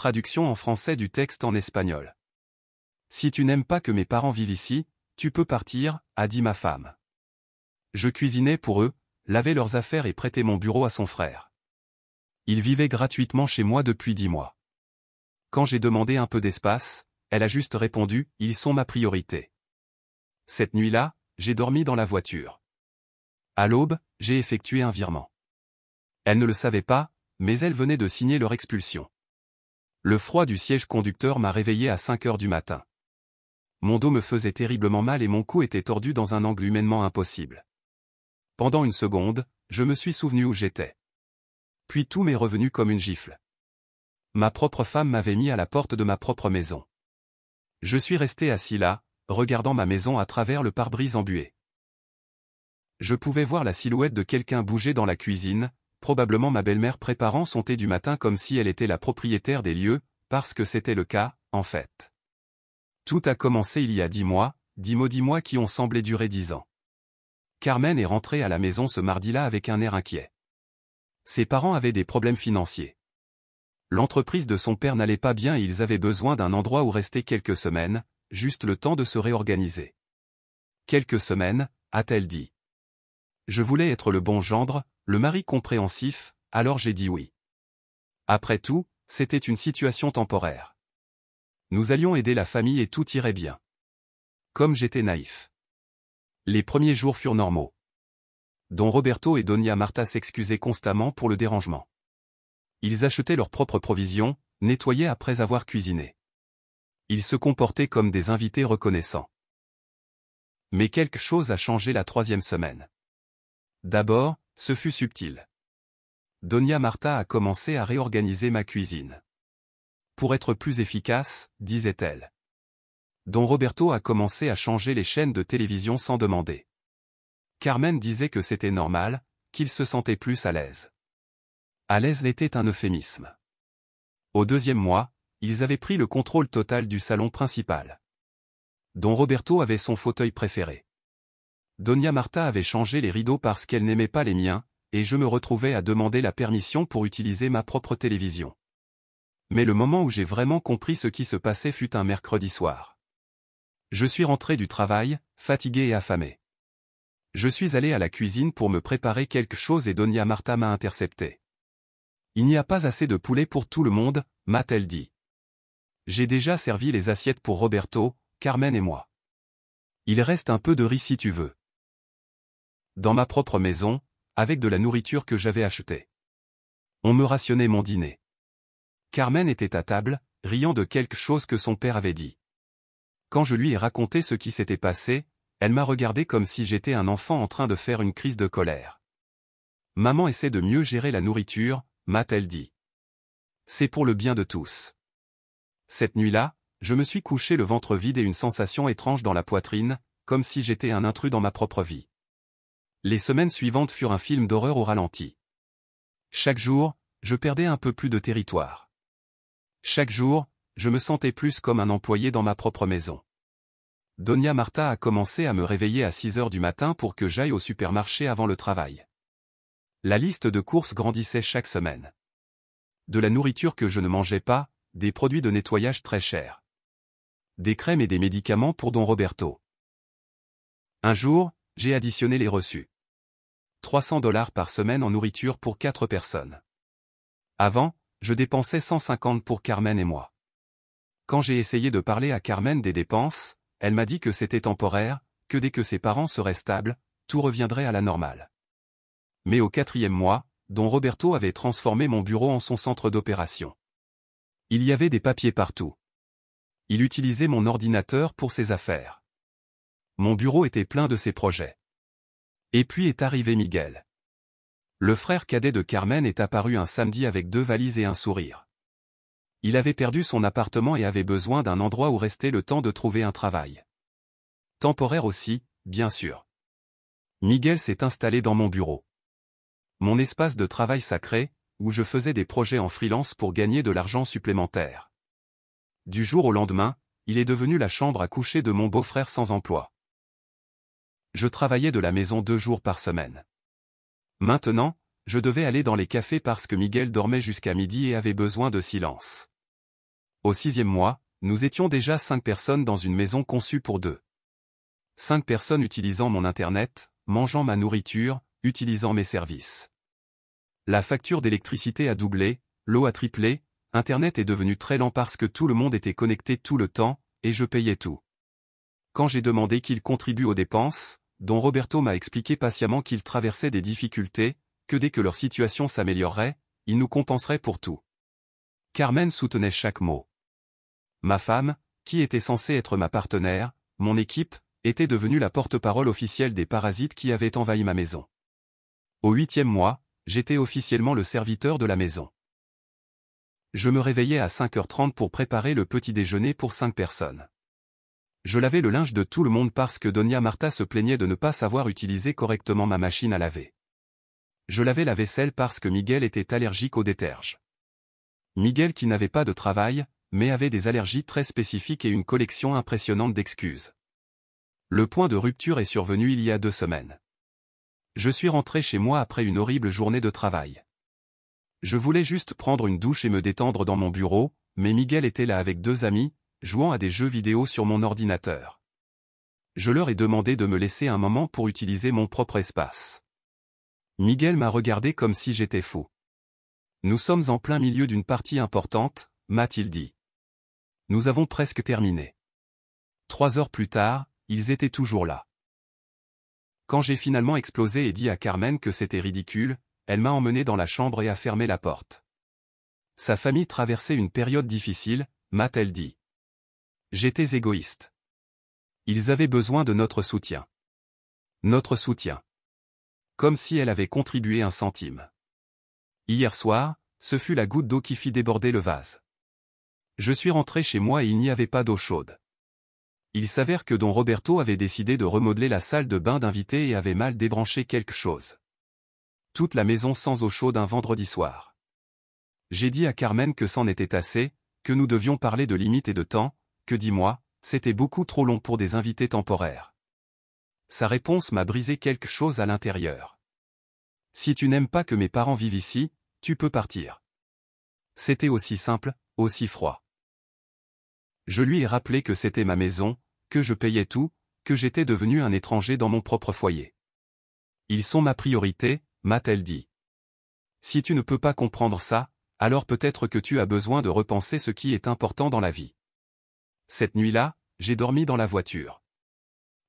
traduction en français du texte en espagnol. Si tu n'aimes pas que mes parents vivent ici, tu peux partir, a dit ma femme. Je cuisinais pour eux, lavais leurs affaires et prêtais mon bureau à son frère. Ils vivaient gratuitement chez moi depuis 10 mois. Quand j'ai demandé un peu d'espace, elle a juste répondu, ils sont ma priorité. Cette nuit-là, j'ai dormi dans la voiture. À l'aube, j'ai effectué un virement. Elle ne le savait pas, mais elle venait de signer leur expulsion. Le froid du siège conducteur m'a réveillé à 5 heures du matin. Mon dos me faisait terriblement mal et mon cou était tordu dans un angle humainement impossible. Pendant une seconde, je me suis souvenu où j'étais. Puis tout m'est revenu comme une gifle. Ma propre femme m'avait mis à la porte de ma propre maison. Je suis resté assis là, regardant ma maison à travers le pare-brise embué. Je pouvais voir la silhouette de quelqu'un bouger dans la cuisine, probablement ma belle-mère préparant son thé du matin comme si elle était la propriétaire des lieux, parce que c'était le cas, en fait. Tout a commencé il y a 10 mois, 10 mois qui ont semblé durer 10 ans. Carmen est rentrée à la maison ce mardi-là avec un air inquiet. Ses parents avaient des problèmes financiers. L'entreprise de son père n'allait pas bien et ils avaient besoin d'un endroit où rester quelques semaines, juste le temps de se réorganiser. Quelques semaines, a-t-elle dit. Je voulais être le bon gendre, le mari compréhensif, alors j'ai dit oui. Après tout, c'était une situation temporaire. Nous allions aider la famille et tout irait bien. Comme j'étais naïf. Les premiers jours furent normaux. Don Roberto et Doña Marta s'excusaient constamment pour le dérangement. Ils achetaient leurs propres provisions, nettoyaient après avoir cuisiné. Ils se comportaient comme des invités reconnaissants. Mais quelque chose a changé la 3e semaine. D'abord, ce fut subtil. Doña Marta a commencé à réorganiser ma cuisine. Pour être plus efficace, disait-elle. Don Roberto a commencé à changer les chaînes de télévision sans demander. Carmen disait que c'était normal, qu'il se sentait plus à l'aise. À l'aise était un euphémisme. Au 2e mois, ils avaient pris le contrôle total du salon principal. Don Roberto avait son fauteuil préféré. Doña Marta avait changé les rideaux parce qu'elle n'aimait pas les miens, et je me retrouvais à demander la permission pour utiliser ma propre télévision. Mais le moment où j'ai vraiment compris ce qui se passait fut un mercredi soir. Je suis rentré du travail, fatigué et affamé. Je suis allé à la cuisine pour me préparer quelque chose et Doña Marta m'a intercepté. Il n'y a pas assez de poulet pour tout le monde, m'a-t-elle dit. J'ai déjà servi les assiettes pour Roberto, Carmen et moi. Il reste un peu de riz si tu veux. Dans ma propre maison, avec de la nourriture que j'avais achetée. On me rationnait mon dîner. Carmen était à table, riant de quelque chose que son père avait dit. Quand je lui ai raconté ce qui s'était passé, elle m'a regardé comme si j'étais un enfant en train de faire une crise de colère. Maman essaie de mieux gérer la nourriture, m'a-t-elle dit. C'est pour le bien de tous. Cette nuit-là, je me suis couché le ventre vide et une sensation étrange dans la poitrine, comme si j'étais un intrus dans ma propre vie. Les semaines suivantes furent un film d'horreur au ralenti. Chaque jour, je perdais un peu plus de territoire. Chaque jour, je me sentais plus comme un employé dans ma propre maison. Doña Marta a commencé à me réveiller à 6 heures du matin pour que j'aille au supermarché avant le travail. La liste de courses grandissait chaque semaine. De la nourriture que je ne mangeais pas, des produits de nettoyage très chers. Des crèmes et des médicaments pour Don Roberto. Un jour, j'ai additionné les reçus. $300 par semaine en nourriture pour 4 personnes. Avant, je dépensais 150 pour Carmen et moi. Quand j'ai essayé de parler à Carmen des dépenses, elle m'a dit que c'était temporaire, que dès que ses parents seraient stables, tout reviendrait à la normale. Mais au 4e mois, Don Roberto avait transformé mon bureau en son centre d'opération. Il y avait des papiers partout. Il utilisait mon ordinateur pour ses affaires. Mon bureau était plein de ses projets. Et puis est arrivé Miguel. Le frère cadet de Carmen est apparu un samedi avec 2 valises et un sourire. Il avait perdu son appartement et avait besoin d'un endroit où rester le temps de trouver un travail. Temporaire aussi, bien sûr. Miguel s'est installé dans mon bureau. Mon espace de travail sacré, où je faisais des projets en freelance pour gagner de l'argent supplémentaire. Du jour au lendemain, il est devenu la chambre à coucher de mon beau-frère sans emploi. Je travaillais de la maison 2 jours par semaine. Maintenant, je devais aller dans les cafés parce que Miguel dormait jusqu'à midi et avait besoin de silence. Au 6e mois, nous étions déjà 5 personnes dans une maison conçue pour 2. 5 personnes utilisant mon Internet, mangeant ma nourriture, utilisant mes services. La facture d'électricité a doublé, l'eau a triplé, Internet est devenu très lent parce que tout le monde était connecté tout le temps, et je payais tout. Quand j'ai demandé qu'il contribue aux dépenses, Don Roberto m'a expliqué patiemment qu'il traversait des difficultés, que dès que leur situation s'améliorerait, il nous compenserait pour tout. Carmen soutenait chaque mot. Ma femme, qui était censée être ma partenaire, mon équipe, était devenue la porte-parole officielle des parasites qui avaient envahi ma maison. Au 8e mois, j'étais officiellement le serviteur de la maison. Je me réveillais à 5h30 pour préparer le petit déjeuner pour 5 personnes. Je lavais le linge de tout le monde parce que Doña Marta se plaignait de ne pas savoir utiliser correctement ma machine à laver. Je lavais la vaisselle parce que Miguel était allergique au déterge. Miguel qui n'avait pas de travail, mais avait des allergies très spécifiques et une collection impressionnante d'excuses. Le point de rupture est survenu il y a 2 semaines. Je suis rentré chez moi après une horrible journée de travail. Je voulais juste prendre une douche et me détendre dans mon bureau, mais Miguel était là avec 2 amis, jouant à des jeux vidéo sur mon ordinateur. Je leur ai demandé de me laisser un moment pour utiliser mon propre espace. Miguel m'a regardé comme si j'étais fou. Nous sommes en plein milieu d'une partie importante, m'a-t-il dit. Nous avons presque terminé. 3 heures plus tard, ils étaient toujours là. Quand j'ai finalement explosé et dit à Carmen que c'était ridicule, elle m'a emmené dans la chambre et a fermé la porte. Sa famille traversait une période difficile, m'a-t-elle dit. J'étais égoïste. Ils avaient besoin de notre soutien. Notre soutien. Comme si elle avait contribué 1 centime. Hier soir, ce fut la goutte d'eau qui fit déborder le vase. Je suis rentré chez moi et il n'y avait pas d'eau chaude. Il s'avère que Don Roberto avait décidé de remodeler la salle de bain d'invités et avait mal débranché quelque chose. Toute la maison sans eau chaude un vendredi soir. J'ai dit à Carmen que c'en était assez, que nous devions parler de limites et de temps, que dis-moi, c'était beaucoup trop long pour des invités temporaires. Sa réponse m'a brisé quelque chose à l'intérieur. Si tu n'aimes pas que mes parents vivent ici, tu peux partir. C'était aussi simple, aussi froid. Je lui ai rappelé que c'était ma maison, que je payais tout, que j'étais devenu un étranger dans mon propre foyer. Ils sont ma priorité, m'a-t-elle dit. Si tu ne peux pas comprendre ça, alors peut-être que tu as besoin de repenser ce qui est important dans la vie. Cette nuit-là, j'ai dormi dans la voiture.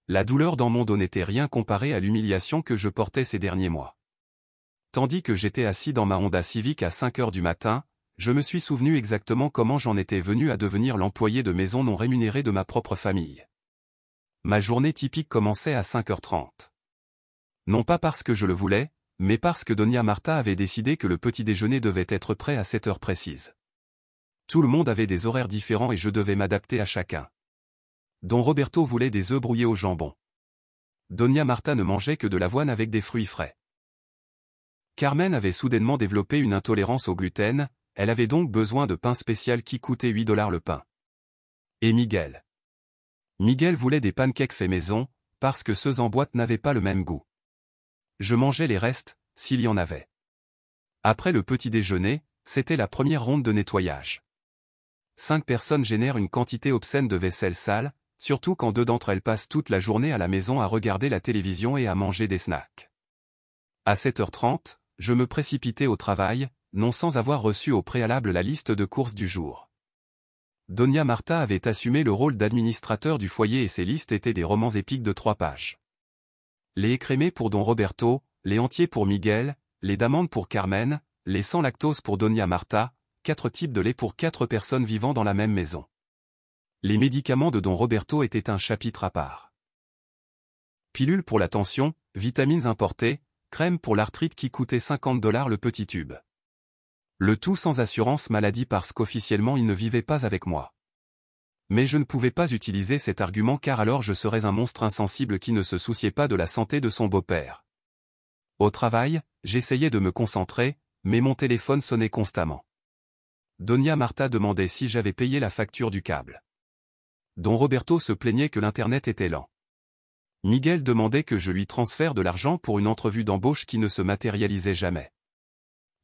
La douleur dans mon dos n'était rien comparée à l'humiliation que je portais ces derniers mois. Tandis que j'étais assis dans ma Honda Civic à 5 heures du matin, je me suis souvenu exactement comment j'en étais venu à devenir l'employé de maison non rémunéré de ma propre famille. Ma journée typique commençait à 5h30. Non pas parce que je le voulais, mais parce que Doña Marta avait décidé que le petit déjeuner devait être prêt à 7 heures précises. Tout le monde avait des horaires différents et je devais m'adapter à chacun. Don Roberto voulait des œufs brouillés au jambon. Doña Marta ne mangeait que de l'avoine avec des fruits frais. Carmen avait soudainement développé une intolérance au gluten, elle avait donc besoin de pain spécial qui coûtait 8 $ le pain. Et Miguel. Miguel voulait des pancakes faits maison, parce que ceux en boîte n'avaient pas le même goût. Je mangeais les restes, s'il y en avait. Après le petit déjeuner, c'était la première ronde de nettoyage. 5 personnes génèrent une quantité obscène de vaisselle sale, surtout quand 2 d'entre elles passent toute la journée à la maison à regarder la télévision et à manger des snacks. À 7h30, je me précipitais au travail, non sans avoir reçu au préalable la liste de courses du jour. Doña Marta avait assumé le rôle d'administrateur du foyer et ses listes étaient des romans épiques de 3 pages. Les écrémés pour Don Roberto, les entiers pour Miguel, les d'amandes pour Carmen, les sans lactose pour Doña Marta, 4 types de lait pour 4 personnes vivant dans la même maison. Les médicaments de Don Roberto étaient un chapitre à part. Pilules pour la tension, vitamines importées, crème pour l'arthrite qui coûtait 50 $ le petit tube. Le tout sans assurance maladie parce qu'officiellement il ne vivait pas avec moi. Mais je ne pouvais pas utiliser cet argument car alors je serais un monstre insensible qui ne se souciait pas de la santé de son beau-père. Au travail, j'essayais de me concentrer, mais mon téléphone sonnait constamment. Doña Marta demandait si j'avais payé la facture du câble. Don Roberto se plaignait que l'internet était lent. Miguel demandait que je lui transfère de l'argent pour une entrevue d'embauche qui ne se matérialisait jamais.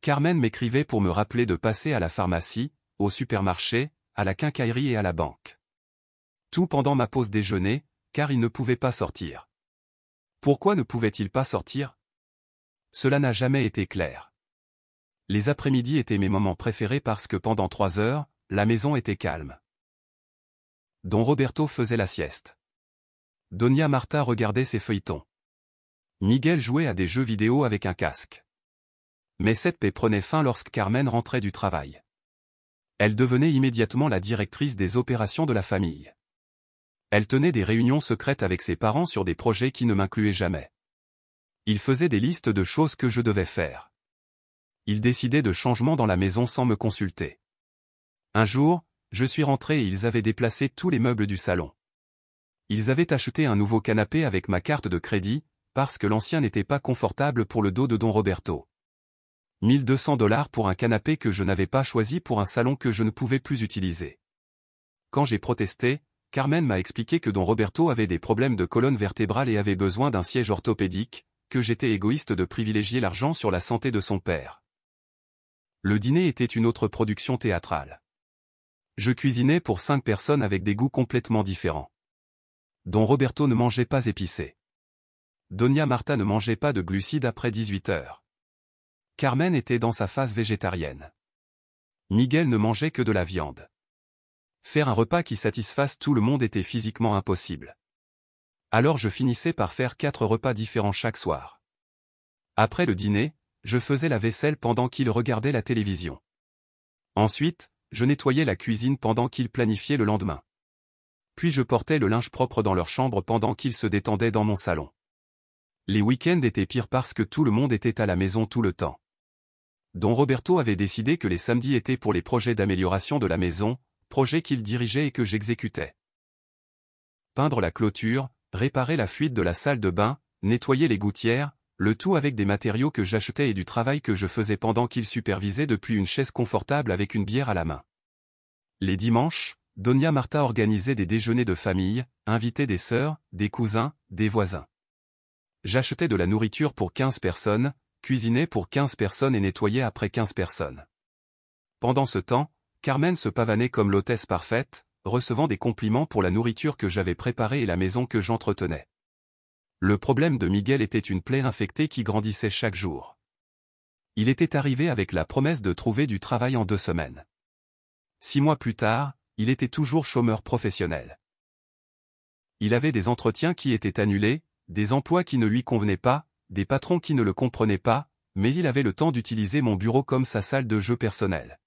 Carmen m'écrivait pour me rappeler de passer à la pharmacie, au supermarché, à la quincaillerie et à la banque. Tout pendant ma pause déjeuner, car il ne pouvait pas sortir. Pourquoi ne pouvait-il pas sortir? Cela n'a jamais été clair. Les après-midi étaient mes moments préférés parce que pendant 3 heures, la maison était calme. Don Roberto faisait la sieste. Doña Marta regardait ses feuilletons. Miguel jouait à des jeux vidéo avec un casque. Mais cette paix prenait fin lorsque Carmen rentrait du travail. Elle devenait immédiatement la directrice des opérations de la famille. Elle tenait des réunions secrètes avec ses parents sur des projets qui ne m'incluaient jamais. Il faisait des listes de choses que je devais faire. Il décidait de changements dans la maison sans me consulter. Un jour, je suis rentré et ils avaient déplacé tous les meubles du salon. Ils avaient acheté un nouveau canapé avec ma carte de crédit, parce que l'ancien n'était pas confortable pour le dos de Don Roberto. 1200 $ pour un canapé que je n'avais pas choisi pour un salon que je ne pouvais plus utiliser. Quand j'ai protesté, Carmen m'a expliqué que Don Roberto avait des problèmes de colonne vertébrale et avait besoin d'un siège orthopédique, que j'étais égoïste de privilégier l'argent sur la santé de son père. Le dîner était une autre production théâtrale. Je cuisinais pour 5 personnes avec des goûts complètement différents. Don Roberto ne mangeait pas épicé. Doña Marta ne mangeait pas de glucides après 18 heures. Carmen était dans sa phase végétarienne. Miguel ne mangeait que de la viande. Faire un repas qui satisfasse tout le monde était physiquement impossible. Alors je finissais par faire 4 repas différents chaque soir. Après le dîner, je faisais la vaisselle pendant qu'il regardait la télévision. Ensuite, je nettoyais la cuisine pendant qu'il planifiait le lendemain. Puis je portais le linge propre dans leur chambre pendant qu'ils se détendaient dans mon salon. Les week-ends étaient pires parce que tout le monde était à la maison tout le temps. Don Roberto avait décidé que les samedis étaient pour les projets d'amélioration de la maison, projets qu'il dirigeait et que j'exécutais. Peindre la clôture, réparer la fuite de la salle de bain, nettoyer les gouttières, le tout avec des matériaux que j'achetais et du travail que je faisais pendant qu'il supervisait depuis une chaise confortable avec une bière à la main. Les dimanches, Doña Marta organisait des déjeuners de famille, invitait des sœurs, des cousins, des voisins. J'achetais de la nourriture pour 15 personnes, cuisinais pour 15 personnes et nettoyais après 15 personnes. Pendant ce temps, Carmen se pavanait comme l'hôtesse parfaite, recevant des compliments pour la nourriture que j'avais préparée et la maison que j'entretenais. Le problème de Miguel était une plaie infectée qui grandissait chaque jour. Il était arrivé avec la promesse de trouver du travail en 2 semaines. 6 mois plus tard, il était toujours chômeur professionnel. Il avait des entretiens qui étaient annulés, des emplois qui ne lui convenaient pas, des patrons qui ne le comprenaient pas, mais il avait le temps d'utiliser mon bureau comme sa salle de jeu personnelle.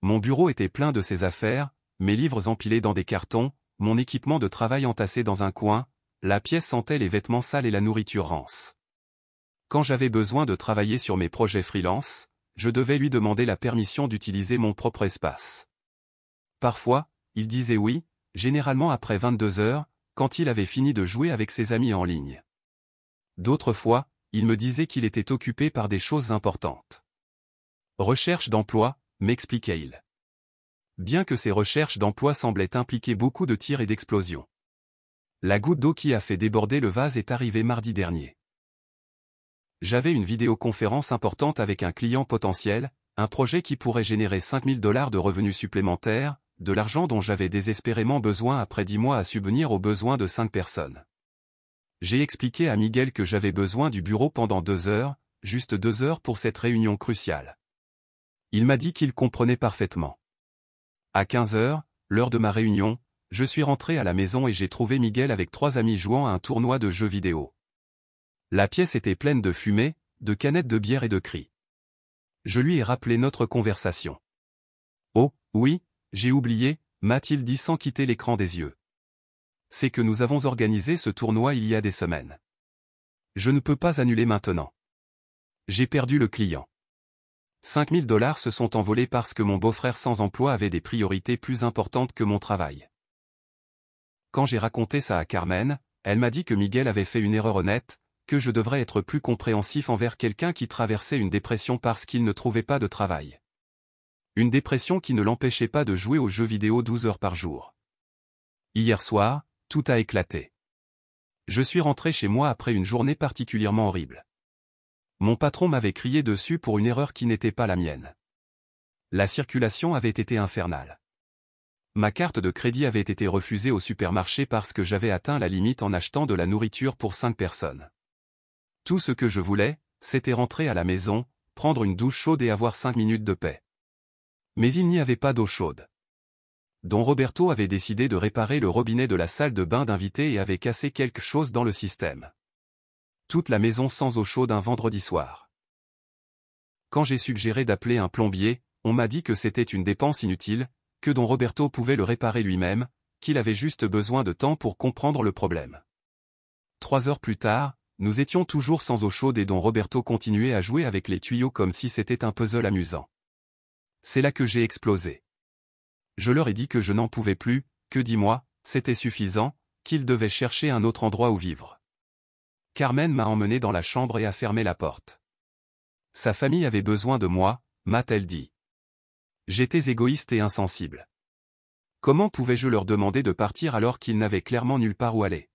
Mon bureau était plein de ses affaires, mes livres empilés dans des cartons, mon équipement de travail entassé dans un coin, la pièce sentait les vêtements sales et la nourriture rance. Quand j'avais besoin de travailler sur mes projets freelance, je devais lui demander la permission d'utiliser mon propre espace. Parfois, il disait oui, généralement après 22 heures, quand il avait fini de jouer avec ses amis en ligne. D'autres fois, il me disait qu'il était occupé par des choses importantes. Recherche d'emploi, m'expliquait-il. Bien que ces recherches d'emploi semblaient impliquer beaucoup de tirs et d'explosions. La goutte d'eau qui a fait déborder le vase est arrivée mardi dernier. J'avais une vidéoconférence importante avec un client potentiel, un projet qui pourrait générer 5 000 $ de revenus supplémentaires, de l'argent dont j'avais désespérément besoin après 10 mois à subvenir aux besoins de 5 personnes. J'ai expliqué à Miguel que j'avais besoin du bureau pendant 2 heures, juste 2 heures pour cette réunion cruciale. Il m'a dit qu'il comprenait parfaitement. À 15 heures, l'heure de ma réunion, je suis rentré à la maison et j'ai trouvé Miguel avec 3 amis jouant à un tournoi de jeux vidéo. La pièce était pleine de fumée, de canettes de bière et de cris. Je lui ai rappelé notre conversation. « Oh, oui, j'ai oublié », m'a-t-il dit sans quitter l'écran des yeux. « C'est que nous avons organisé ce tournoi il y a des semaines. Je ne peux pas annuler maintenant. J'ai perdu le client. 5 000 $ se sont envolés parce que mon beau-frère sans emploi avait des priorités plus importantes que mon travail. » Quand j'ai raconté ça à Carmen, elle m'a dit que Miguel avait fait une erreur honnête, que je devrais être plus compréhensif envers quelqu'un qui traversait une dépression parce qu'il ne trouvait pas de travail. Une dépression qui ne l'empêchait pas de jouer aux jeux vidéo 12 heures par jour. Hier soir, tout a éclaté. Je suis rentré chez moi après une journée particulièrement horrible. Mon patron m'avait crié dessus pour une erreur qui n'était pas la mienne. La circulation avait été infernale. Ma carte de crédit avait été refusée au supermarché parce que j'avais atteint la limite en achetant de la nourriture pour 5 personnes. Tout ce que je voulais, c'était rentrer à la maison, prendre une douche chaude et avoir 5 minutes de paix. Mais il n'y avait pas d'eau chaude. Don Roberto avait décidé de réparer le robinet de la salle de bain d'invités et avait cassé quelque chose dans le système. Toute la maison sans eau chaude un vendredi soir. Quand j'ai suggéré d'appeler un plombier, on m'a dit que c'était une dépense inutile, que Don Roberto pouvait le réparer lui-même, qu'il avait juste besoin de temps pour comprendre le problème. 3 heures plus tard, nous étions toujours sans eau chaude et Don Roberto continuait à jouer avec les tuyaux comme si c'était un puzzle amusant. C'est là que j'ai explosé. Je leur ai dit que je n'en pouvais plus, que 10 mois, c'était suffisant, qu'ils devaient chercher un autre endroit où vivre. Carmen m'a emmené dans la chambre et a fermé la porte. Sa famille avait besoin de moi, m'a-t-elle dit. J'étais égoïste et insensible. Comment pouvais-je leur demander de partir alors qu'ils n'avaient clairement nulle part où aller?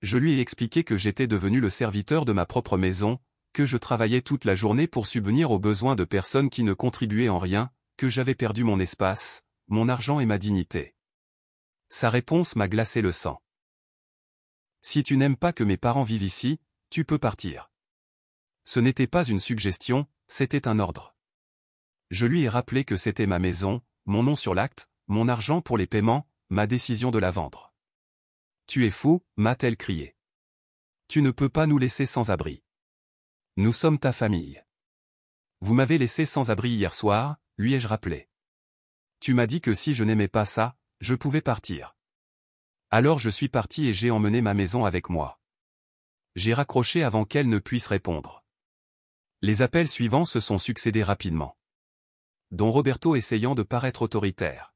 Je lui ai expliqué que j'étais devenu le serviteur de ma propre maison, que je travaillais toute la journée pour subvenir aux besoins de personnes qui ne contribuaient en rien, que j'avais perdu mon espace, mon argent et ma dignité. Sa réponse m'a glacé le sang. Si tu n'aimes pas que mes parents vivent ici, tu peux partir. Ce n'était pas une suggestion, c'était un ordre. Je lui ai rappelé que c'était ma maison, mon nom sur l'acte, mon argent pour les paiements, ma décision de la vendre. Tu es fou, m'a-t-elle crié. Tu ne peux pas nous laisser sans abri. Nous sommes ta famille. Vous m'avez laissé sans abri hier soir, lui ai-je rappelé. Tu m'as dit que si je n'aimais pas ça, je pouvais partir. Alors je suis parti et j'ai emmené ma maison avec moi. J'ai raccroché avant qu'elle ne puisse répondre. Les appels suivants se sont succédés rapidement. Don Roberto essayant de paraître autoritaire.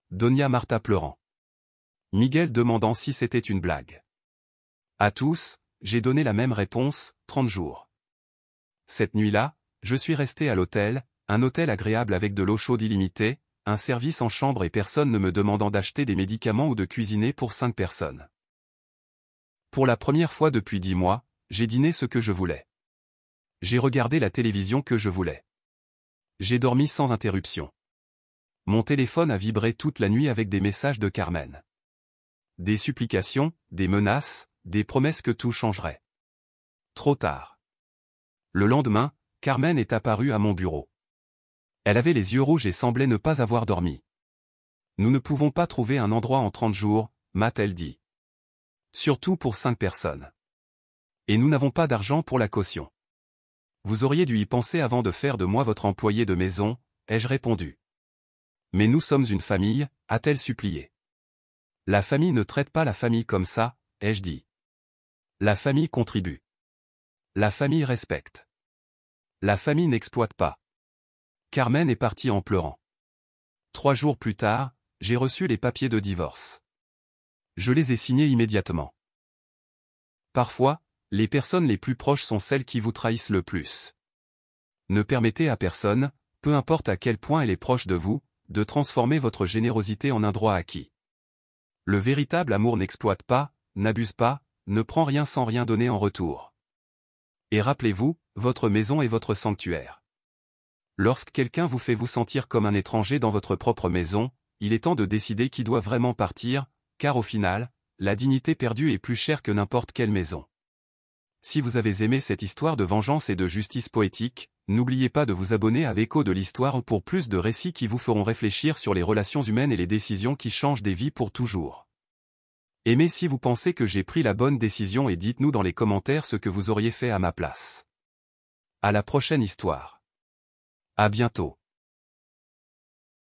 Doña Marta pleurant. Miguel demandant si c'était une blague. À tous, j'ai donné la même réponse, 30 jours. Cette nuit-là, je suis resté à l'hôtel, un hôtel agréable avec de l'eau chaude illimitée, un service en chambre et personne ne me demandant d'acheter des médicaments ou de cuisiner pour 5 personnes. Pour la première fois depuis 10 mois, j'ai dîné ce que je voulais. J'ai regardé la télévision que je voulais. J'ai dormi sans interruption. Mon téléphone a vibré toute la nuit avec des messages de Carmen. Des supplications, des menaces, des promesses que tout changerait. Trop tard. Le lendemain, Carmen est apparue à mon bureau. Elle avait les yeux rouges et semblait ne pas avoir dormi. Nous ne pouvons pas trouver un endroit en 30 jours, m'a-t-elle dit. Surtout pour 5 personnes. Et nous n'avons pas d'argent pour la caution. Vous auriez dû y penser avant de faire de moi votre employé de maison, ai-je répondu. Mais nous sommes une famille, a-t-elle supplié. La famille ne traite pas la famille comme ça, ai-je dit. La famille contribue. La famille respecte. La famille n'exploite pas. Carmen est partie en pleurant. 3 jours plus tard, j'ai reçu les papiers de divorce. Je les ai signés immédiatement. Parfois, les personnes les plus proches sont celles qui vous trahissent le plus. Ne permettez à personne, peu importe à quel point elle est proche de vous, de transformer votre générosité en un droit acquis. Le véritable amour n'exploite pas, n'abuse pas, ne prend rien sans rien donner en retour. Et rappelez-vous, votre maison est votre sanctuaire. Lorsque quelqu'un vous fait vous sentir comme un étranger dans votre propre maison, il est temps de décider qui doit vraiment partir, car au final, la dignité perdue est plus chère que n'importe quelle maison. Si vous avez aimé cette histoire de vengeance et de justice poétique, n'oubliez pas de vous abonner à l'Écho de l'Histoire pour plus de récits qui vous feront réfléchir sur les relations humaines et les décisions qui changent des vies pour toujours. Aimez si vous pensez que j'ai pris la bonne décision et dites-nous dans les commentaires ce que vous auriez fait à ma place. À la prochaine histoire. À bientôt.